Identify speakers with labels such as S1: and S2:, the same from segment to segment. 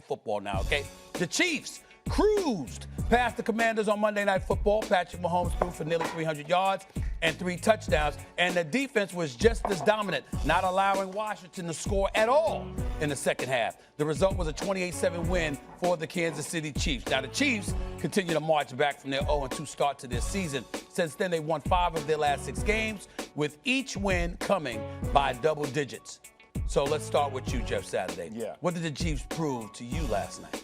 S1: football now, okay? The Chiefs cruised past the Commanders on Monday Night Football. Patrick Mahomes threw for nearly 300 yards and 3 touchdowns, and the defense was just as dominant, not allowing Washington to score at all in the second half. The result was a 28-7 win for the Kansas City Chiefs. Now, the Chiefs continue to march back from their 0-2 start to this season. Since then, they won 5 of their last 6 games, with each win coming by double digits. So let's start with you, Jeff Saturday.
S2: Yeah.
S1: What did the Chiefs prove to you last night?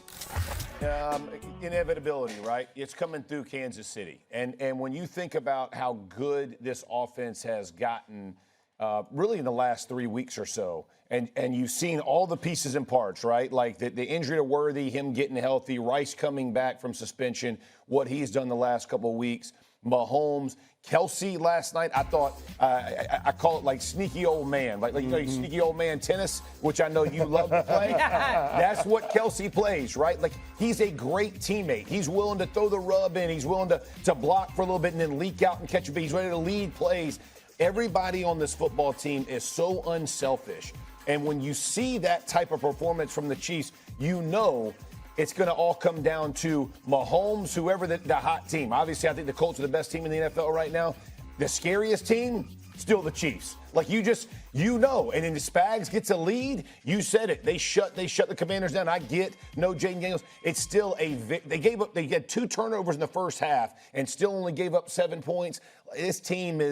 S2: Inevitability, right? It's coming through Kansas City. And when you think about how good this offense has gotten really in the last 3 weeks or so, and you've seen all the pieces and parts, right? Like the injury to Worthy, him getting healthy, Rice coming back from suspension, what he's done the last couple of weeks, Mahomes, Kelsey last night, I thought, I call it like sneaky old man, like sneaky old man tennis, which I know you love to play. That's what Kelsey plays, right? Like, he's a great teammate. He's willing to throw the rub in. He's willing to block for a little bit and then leak out and catch a beat. He's ready to lead plays. Everybody on this football team is so unselfish. And when you see that type of performance from the Chiefs, you know it's going to all come down to Mahomes, whoever the hot team. Obviously, I think the Colts are the best team in the NFL right now. The scariest team, still the Chiefs. Like, you know. And then the Spags gets a lead. You said it. They shut the Commanders down. I get no Jaden Daniels. It's still they had 2 turnovers in the first half and still only gave up 7 points. This team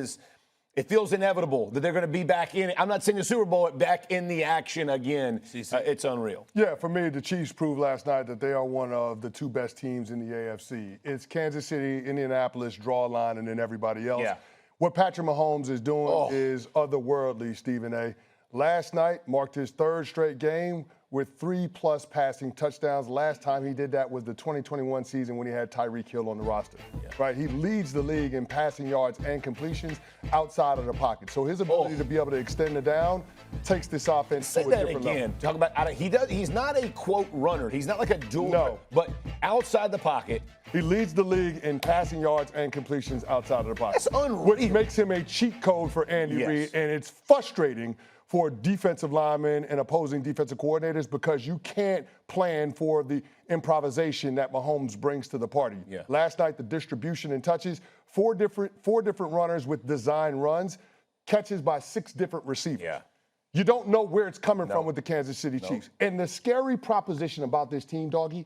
S2: it feels inevitable that they're going to be back in it. I'm not saying the Super Bowl, but back in the action again. It's unreal.
S3: Yeah, for me, the Chiefs proved last night that they are one of the 2 best teams in the AFC. It's Kansas City, Indianapolis, draw a line, and then everybody else.
S2: Yeah.
S3: What Patrick Mahomes is doing is otherworldly, Stephen A. Last night marked his 3rd straight game with 3+ passing touchdowns. Last time he did that was the 2021 season when he had Tyreek Hill on the roster. Yeah. Right? He leads the league in passing yards and completions outside of the pocket. So his ability to be able to extend it down takes this offense to a different level.
S2: Talk about he's not a quote runner. He's not like a dual.
S3: No.
S2: But outside the pocket,
S3: he leads the league in passing yards and completions outside of the pocket.
S2: That's unreal.
S3: Which makes him a cheat code for Andy Reid, and it's frustrating for defensive linemen and opposing defensive coordinators because you can't plan for the improvisation that Mahomes brings to the party.
S2: Yeah.
S3: Last night, the distribution and touches, four different runners with design runs, catches by 6 different receivers.
S2: Yeah.
S3: You don't know where it's coming from with the Kansas City Chiefs. And the scary proposition about this team, Doggy,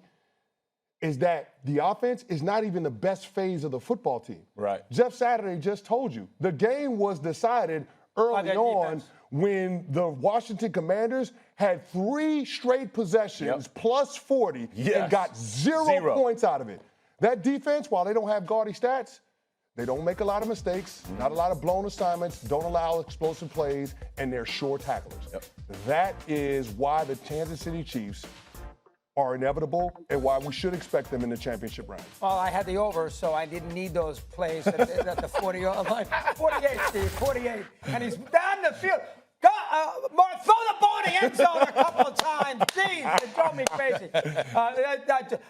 S3: is that the offense is not even the best phase of the football team.
S2: Right.
S3: Jeff Saturday just told you. The game was decided early on when the Washington Commanders had 3 straight possessions plus 40 and got zero points out of it. That defense, while they don't have gaudy stats, they don't make a lot of mistakes, not a lot of blown assignments, don't allow explosive plays, and they're sure tacklers. That is why the Kansas City Chiefs are inevitable and why we should expect them in the championship round.
S4: Well, I had the over, so I didn't need those plays at the 40-yard line. 48, Steve, 48. And he's down the field. Go, Mark, throw the ball in the end zone a couple of times. Jeez, it drove me crazy.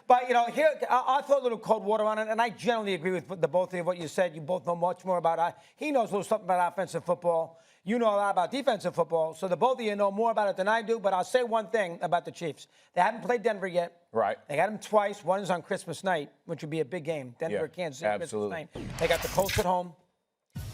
S4: But, you know, here, I'll throw a little cold water on it, and I generally agree with the both of you, what you said. You both know much more about it. He knows a little something about offensive football. You know a lot about defensive football, so the both of you know more about it than I do, but I'll say one thing about the Chiefs. They haven't played Denver yet.
S2: Right.
S4: They got them twice. One is on Christmas night, which would be a big game. Denver, Kansas City, Christmas night. They got the Colts at home,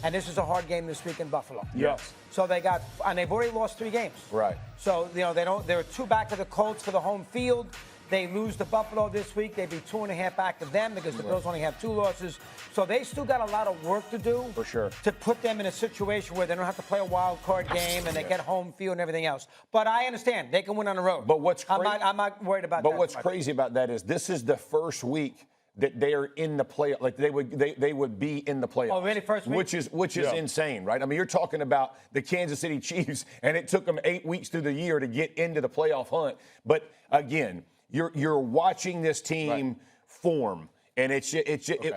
S4: and this is a hard game this week in Buffalo.
S2: Yes.
S4: So and they've already lost 3 games.
S2: Right.
S4: So, you know, they're 2 back to the Colts for the home field. They lose to Buffalo this week. They'd be 2.5 back to them because the Bills only have 2 losses. So they still got a lot of work to do.
S2: For sure.
S4: To put them in a situation where they don't have to play a wild card game and they get home field and everything else. But I understand. They can win on the road.
S2: But what's
S4: I'm not worried about that.
S2: But what's crazy about that is this is the first week that they are in the play, like they would be in the playoffs.
S4: Oh, really? First week?
S2: Which is insane, right? I mean, you're talking about the Kansas City Chiefs, and it took them 8 weeks through the year to get into the playoff hunt. But again, you're watching this team form, and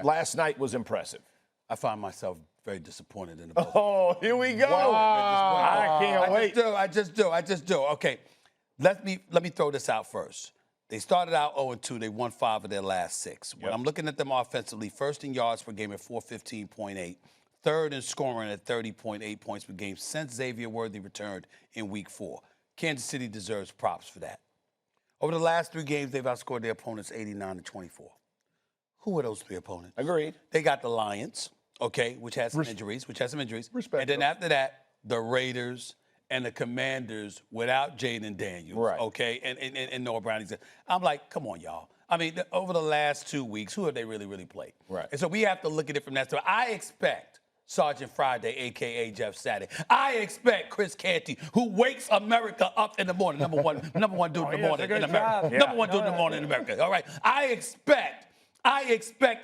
S2: last night was impressive.
S1: I find myself very disappointed in the ball.
S2: Oh, here we go! I can't wait.
S1: I just do. Okay, let me throw this out first. They started out 0-2. They won 5 of their last 6. When I'm looking at them offensively, first in yards per game at 415.8, third in scoring at 30.8 points per game since Xavier Worthy returned in Week 4. Kansas City deserves props for that. Over the last 3 games, they've outscored their opponents 89-24. Who are those 3 opponents?
S2: Agreed.
S1: They got the Lions, okay, which has some injuries.
S3: Respect
S1: and then
S3: them.
S1: after that, the Raiders and the Commanders without Jaden Daniels,
S2: Right.
S1: okay, and Noah Brown. I'm like, come on, y'all. I mean, over the last 2 weeks, who have they really played?
S2: Right.
S1: And so we have to look at it from that standpoint. I expect Sergeant Friday, a.k.a. Jeff Saturday. I expect Chris Canty, who wakes America up in the morning, number one dude in the morning in America.
S4: job.
S1: Number one dude in the morning in America, all right? I expect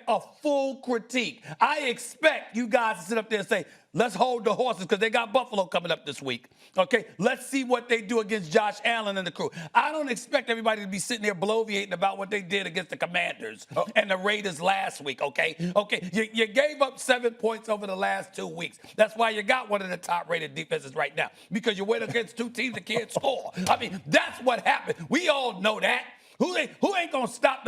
S1: a full critique. I expect you guys to sit up there and say, let's hold the horses because they got Buffalo coming up this week. Okay, let's see what they do against Josh Allen and the crew. I don't expect everybody to be sitting there bloviating about what they did against the Commanders and the Raiders last week, okay? Okay, you gave up 7 points over the last 2 weeks. That's why you got one of the top-rated defenses right now, because you went against 2 teams that can't score. I mean, that's what happened. We all know that. Who ain't gonna stop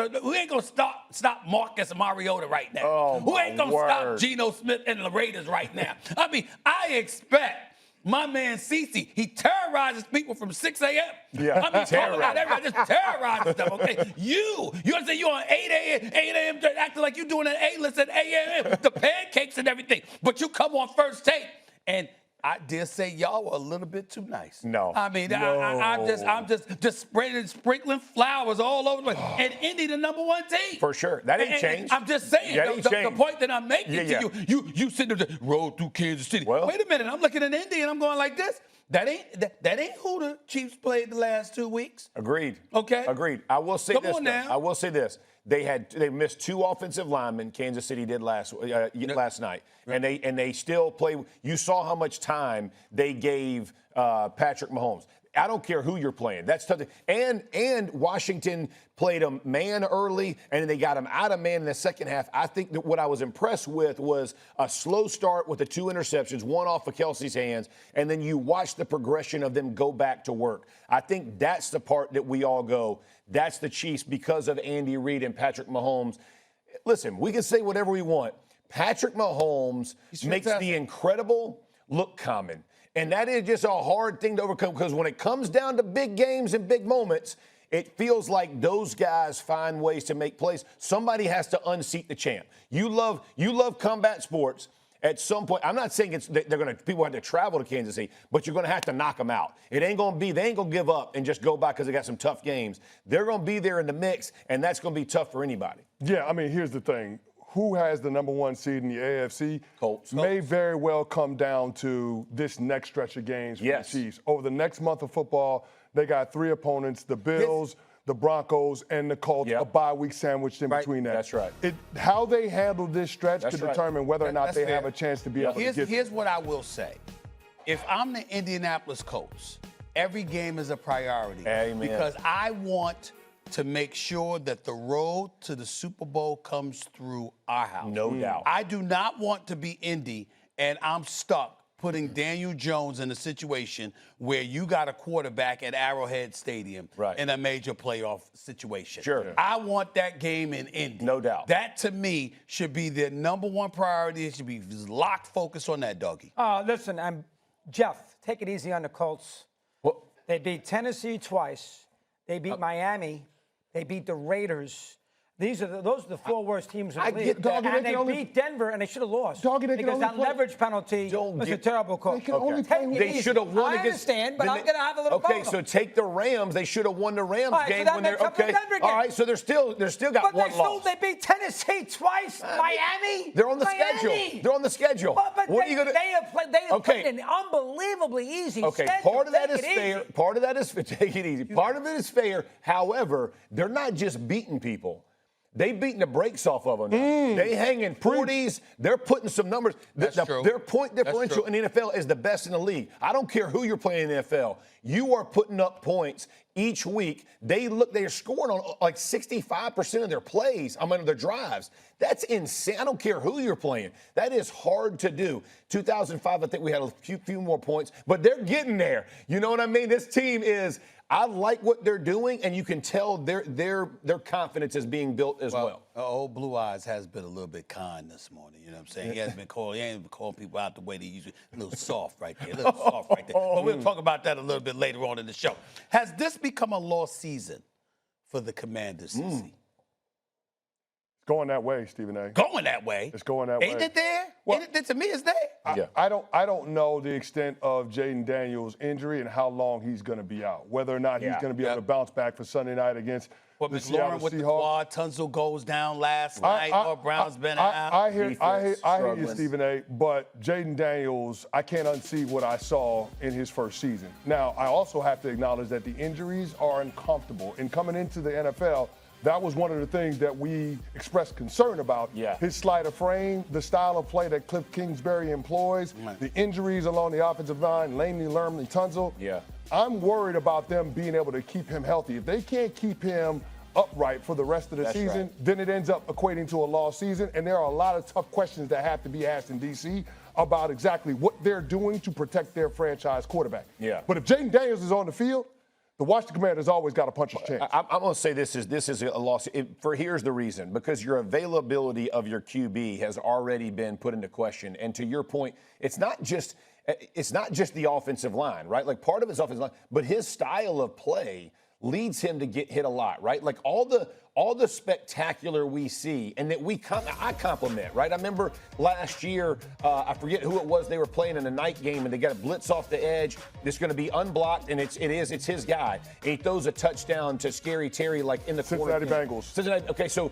S1: Marcus Mariota right now?
S2: Oh,
S1: who ain't gonna stop Geno Smith and the Raiders right now? I mean, I expect my man CeCe, he terrorizes people from 6 a.m.
S2: Yeah,
S1: I mean, talking about everybody just terrorizes them, okay? You understand you on 8 a.m. acting like you doing an A-list at a.m. the pancakes and everything, but you come on First Take and I dare say y'all were a little bit too nice.
S2: No.
S1: I mean, I'm just sprinkling flowers all over the place. And Indy, the number 1 team.
S2: For sure. That ain't changed.
S1: I'm just saying, the point that I'm making to you sitting there, roll through Kansas City.
S2: Well,
S1: wait a minute, I'm looking at Indy and I'm going like this. That ain't who the Chiefs played the last 2 weeks.
S2: Agreed.
S1: Okay.
S2: Agreed. I will say
S1: Come
S2: this.
S1: on now.
S2: I will say this. They missed 2 offensive linemen. Kansas City did last night, and they still play. You saw how much time they gave Patrick Mahomes. I don't care who you're playing. That's tough. And Washington played him man early, and they got him out of man in the second half. I think that what I was impressed with was a slow start with the 2 interceptions, one off of Kelsey's hands, and then you watch the progression of them go back to work. I think that's the part that we all go, that's the Chiefs because of Andy Reid and Patrick Mahomes. Listen, we can say whatever we want. Patrick Mahomes makes the incredible look common. And that is just a hard thing to overcome because when it comes down to big games and big moments, it feels like those guys find ways to make plays. Somebody has to unseat the champ. You love combat sports. At some point, I'm not saying people have to travel to Kansas City, but you're going to have to knock them out. They ain't going to give up and just go by because they got some tough games. They're going to be there in the mix, and that's going to be tough for anybody.
S3: Yeah, I mean, here's the thing. Who has the number 1 seed in the AFC
S2: Colts.
S3: may very well come down to this next stretch of games for the Chiefs. Over the next month of football, they got 3 opponents, the Bills, the Broncos, and the Colts, a bye week sandwiched in between that.
S2: That's right.
S3: How they handle this stretch could determine whether or not they have a chance to be able to get
S1: Here's what I will say. If I'm the Indianapolis Colts, every game is a priority.
S2: Amen.
S1: Because I want to make sure that the road to the Super Bowl comes through our house.
S2: No doubt.
S1: I do not want to be Indy and I'm stuck putting Daniel Jones in a situation where you got a quarterback at Arrowhead Stadium in a major playoff situation.
S2: Sure. Yeah.
S1: I want that game in Indy.
S2: No doubt.
S1: That, to me, should be their number 1 priority. It should be locked focus on that, doggy.
S4: Listen, Jeff, take it easy on the Colts.
S2: Well,
S4: They beat Tennessee twice. They beat Miami. They beat the Raiders. Those are the 4 worst teams in the league. And they beat Denver, and they should have lost. Because that leverage penalty was a terrible call.
S3: They can only play.
S2: They should have won against.
S4: I understand, but I'm going to have a little
S2: Okay, so take the Rams. They should have won the Rams game
S4: so
S2: when they're
S4: the Denver game.
S2: All right, so they're still got one loss.
S4: They beat Tennessee twice. Miami.
S2: They're on the schedule. They're on the schedule.
S4: But
S2: what are you gonna?
S4: They have played an unbelievably easy schedule.
S2: Part of that is
S4: Take it
S2: fair.
S4: easy.
S2: Part of that is take it easy. Part of it is fair. However, they're not just beating people. They beating the brakes off of them. They hanging 40s. They're putting some numbers.
S1: True.
S2: Their point differential in the NFL is the best in the league. I don't care who you're playing in the NFL. You are putting up points each week. They're scoring on like 65% of their plays. Their drives. That's insane. I don't care who you're playing. That is hard to do. 2005, I think we had a few more points, but they're getting there. You know what I mean? This team is. I like what they're doing, and you can tell their confidence is being built as well.
S1: Old Blue Eyes has been a little bit kind this morning. You know what I'm saying? He ain't been calling people out the way they usually. A little soft right there. But we'll talk about that a little bit later on in the show. Has this become a lost season for the Commanders, CC?
S3: Going that way, Stephen A.
S1: Going that way.
S3: It's going that way.
S1: Ain't it there?
S3: Well,
S1: Ain't it, to me, it's there.
S3: I don't know the extent of Jaden Daniels' injury and how long he's going to be out. Whether or not he's going to be able to bounce back for Sunday night against the Seattle
S1: McLaurin with
S3: Seahawks.
S1: the quad, Tunsil goes down last night, or Brown's been out.
S3: I hear you, Stephen A. But Jaden Daniels, I can't unsee what I saw in his first season. Now, I also have to acknowledge that the injuries are uncomfortable. And coming into the NFL, that was one of the things that we expressed concern about.
S2: Yeah.
S3: His slider frame, the style of play that Cliff Kingsbury employs, the injuries along the offensive line, Laney, Lerman, Tunsil.
S2: Yeah.
S3: I'm worried about them being able to keep him healthy. If they can't keep him upright for the rest of the season, then it ends up equating to a lost season. And there are a lot of tough questions that have to be asked in D.C. about exactly what they're doing to protect their franchise quarterback.
S2: Yeah.
S3: But if Jaden Daniels is on the field, the Washington Commanders always got a puncher's chance.
S2: I'm going to say this is a loss. Here's the reason. Because your availability of your QB has already been put into question. And to your point, it's not just the offensive line, right? Like part of his offensive line, but his style of play leads him to get hit a lot, right? Like all the spectacular we see and that I compliment, right? I remember last year, I forget who it was, they were playing in a night game and they got a blitz off the edge. It's going to be unblocked and it's his guy. And he throws a touchdown to Scary Terry like in the
S3: Cincinnati Bengals.
S2: Okay, so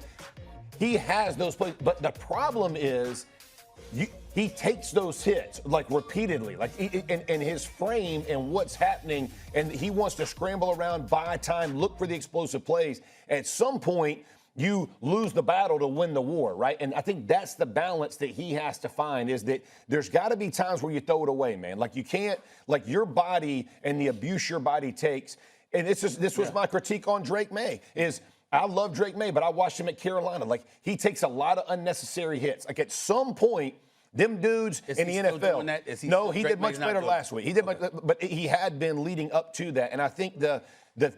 S2: he has those plays, but the problem is he takes those hits like repeatedly, like in his frame and what's happening, and he wants to scramble around, buy time, look for the explosive plays. At some point, you lose the battle to win the war, right? And I think that's the balance that he has to find, is that there's got to be times where you throw it away, man. Like you can't, like your body and the abuse your body takes. And this was my critique on Drake May is, I love Drake May, but I watched him at Carolina. Like, he takes a lot of unnecessary hits. Like, at some point, them dudes in the NFL. No, he did much better last week. He did much, but he had been leading up to that. And I think the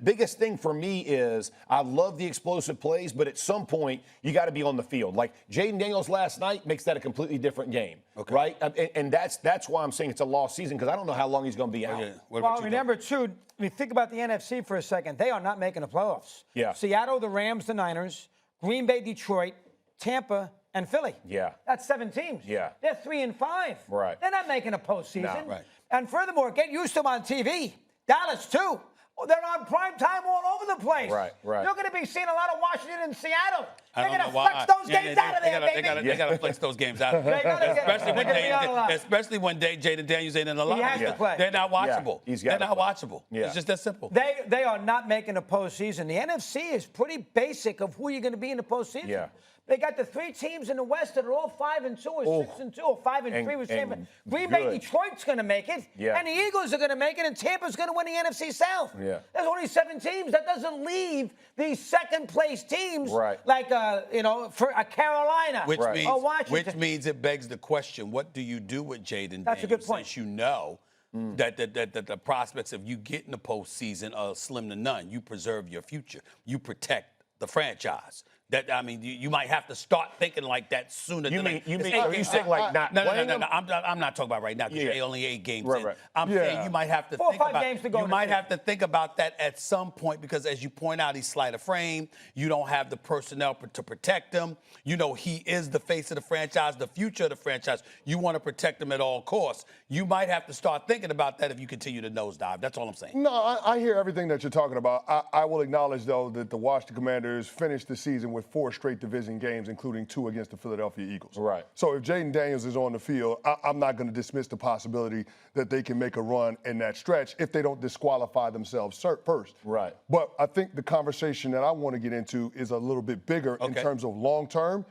S2: biggest thing for me is I love the explosive plays, but at some point, you got to be on the field. Like, Jaden Daniels last night makes that a completely different game, right? And that's why I'm saying it's a lost season, because I don't know how long he's going to be out.
S4: Well, remember, too, I mean, think about the NFC for a second. They are not making the playoffs.
S2: Yeah.
S4: Seattle, the Rams, the Niners, Green Bay, Detroit, Tampa, and Philly.
S2: Yeah.
S4: That's 7 teams.
S2: Yeah.
S4: They're 3-5.
S2: Right.
S4: They're not making a postseason.
S2: No.
S1: Right.
S4: And furthermore, get used to them on TV. Dallas, too. They're on prime time all over the place.
S2: Right.
S4: You're going to be seeing a lot of Washington and Seattle. They're going to
S1: why.
S4: flex those games out of there, baby.
S1: They got to flex those games out of there. Especially when Jaden Daniels ain't in the line.
S4: He has to play.
S1: They're not watchable.
S2: They're
S1: not watchable.
S2: Yeah.
S1: It's just that simple.
S4: They are not making a postseason. The NFC is pretty basic of who you're going to be in the postseason.
S2: Yeah.
S4: They got the 3 teams in the West that are all 5-2 or 6-2 or 5-3 with Tampa. Green Bay, Detroit's going to make it, and the Eagles are going to make it, and Tampa's going to win the NFC South.
S2: Yeah.
S4: There's only 7 teams. That doesn't leave these second-place teams like for a Carolina or Washington.
S1: Which means it begs the question: what do you do with Jaden?
S4: That's a good point.
S1: Since you know that the prospects of you getting the postseason are slim to none. You preserve your future. You protect the franchise. You might have to start thinking like that sooner.
S2: Are you saying like not playing them?
S1: No. I'm not talking about right now because you're only 8 games in.
S2: Right.
S1: I'm saying you might have to
S4: 4 or
S1: think
S4: 5
S1: about.
S4: games to go.
S1: You might have to think about that at some point because, as you point out, he's slight of frame. You don't have the personnel to protect him. You know he is the face of the franchise, the future of the franchise. You want to protect him at all costs. You might have to start thinking about that if you continue to nosedive. That's all I'm saying.
S3: No, I hear everything that you're talking about. I will acknowledge, though, that the Washington Commanders finished the season with 4 straight division games, including 2 against the Philadelphia Eagles.
S2: Right.
S3: So if Jaden Daniels is on the field, I'm not going to dismiss the possibility that they can make a run in that stretch if they don't disqualify themselves first.
S2: Right.
S3: But I think the conversation that I want to get into is a little bit bigger in terms of long-term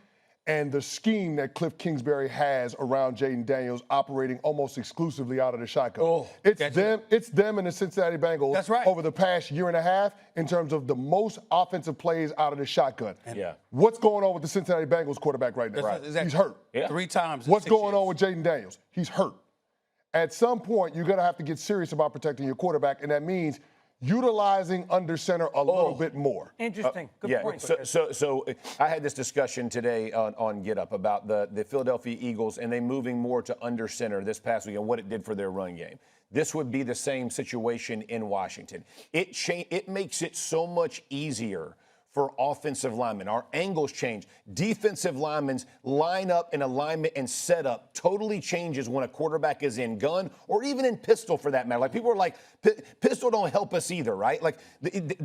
S3: and the scheme that Cliff Kingsbury has around Jaden Daniels operating almost exclusively out of the shotgun. It's them and the Cincinnati Bengals over the past year and a half in terms of the most offensive plays out of the shotgun. What's going on with the Cincinnati Bengals quarterback right now? He's hurt.
S1: 3 times.
S3: What's going on with Jaden Daniels? He's hurt. At some point, you're going to have to get serious about protecting your quarterback, and that means utilizing under center a little bit more.
S4: Interesting. Good point.
S2: So I had this discussion today on Get Up about the Philadelphia Eagles and they moving more to under center this past week and what it did for their run game. this would be the same situation in Washington. It makes it so much easier for offensive linemen. Our angles change. Defensive linemen's line up and alignment and setup totally changes when a quarterback is in gun or even in pistol for that matter. Like people are like, pistol don't help us either, right? Like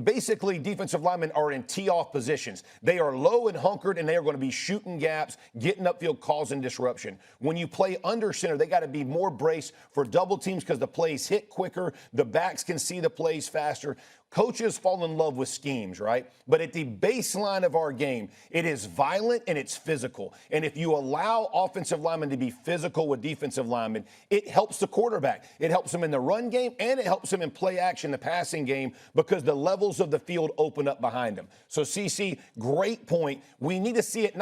S2: basically defensive linemen are in tee-off positions. They are low and hunkered and they are going to be shooting gaps, getting upfield, causing disruption. When you play under center, they got to be more braced for double teams because the plays hit quicker. The backs can see the plays faster. Coaches fall in love with schemes, right? But at the baseline of our game, it is violent and it's physical. And if you allow offensive linemen to be physical with defensive linemen, it helps the quarterback. It helps them in the run game and it helps them in play action, the passing game, because the levels of the field open up behind them. So, CC, great point. We need to see it.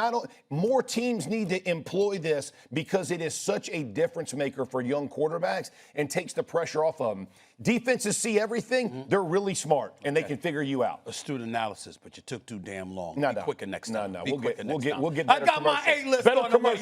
S2: More teams need to employ this because it is such a difference maker for young quarterbacks and takes the pressure off of them. Defenses see everything. They're really smart, and they can figure you out.
S1: Astute analysis, but you took too damn long.
S2: No,
S1: Be quicker next time.
S2: No.
S1: We'll get
S2: better
S1: I got my
S2: commercials.
S1: A-list
S3: Better
S1: on the way.